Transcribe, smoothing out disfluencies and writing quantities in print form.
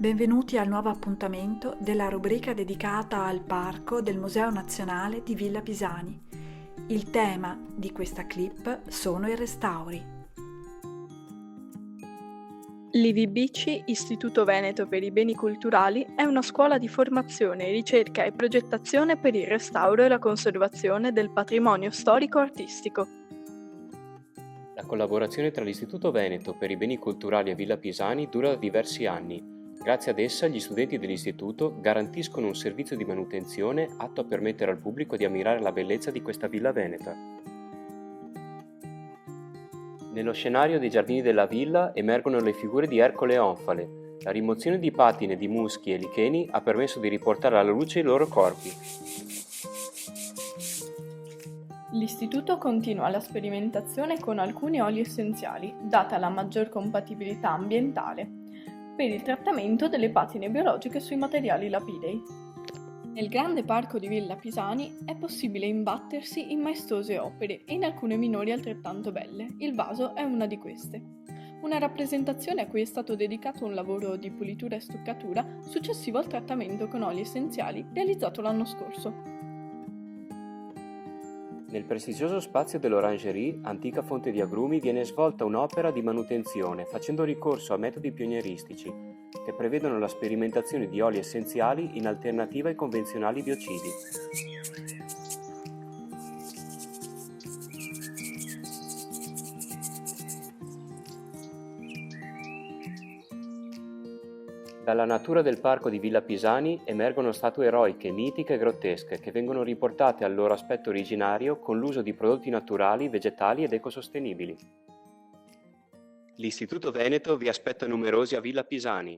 Benvenuti al nuovo appuntamento della rubrica dedicata al parco del Museo Nazionale di Villa Pisani. Il tema di questa clip sono i restauri. L'IVBC, Istituto Veneto per i Beni Culturali, è una scuola di formazione, ricerca e progettazione per il restauro e la conservazione del patrimonio storico-artistico. La collaborazione tra l'Istituto Veneto per i Beni Culturali e Villa Pisani dura da diversi anni. Grazie ad essa gli studenti dell'istituto garantiscono un servizio di manutenzione atto a permettere al pubblico di ammirare la bellezza di questa villa veneta. Nello scenario dei giardini della villa emergono le figure di Ercole e Onfale. La rimozione di patine, di muschi e licheni ha permesso di riportare alla luce i loro corpi. L'Istituto continua la sperimentazione con alcuni oli essenziali, data la maggior compatibilità ambientale, per il trattamento delle patine biologiche sui materiali lapidei. Nel grande parco di Villa Pisani è possibile imbattersi in maestose opere e in alcune minori altrettanto belle. Il vaso è una di queste. Una rappresentazione a cui è stato dedicato un lavoro di pulitura e stuccatura successivo al trattamento con oli essenziali realizzato l'anno scorso. Nel prestigioso spazio dell'Orangerie, antica fonte di agrumi, viene svolta un'opera di manutenzione facendo ricorso a metodi pionieristici che prevedono la sperimentazione di oli essenziali in alternativa ai convenzionali biocidi. Dalla natura del parco di Villa Pisani emergono statue eroiche, mitiche e grottesche che vengono riportate al loro aspetto originario con l'uso di prodotti naturali, vegetali ed ecosostenibili. L'Istituto Veneto vi aspetta numerosi a Villa Pisani.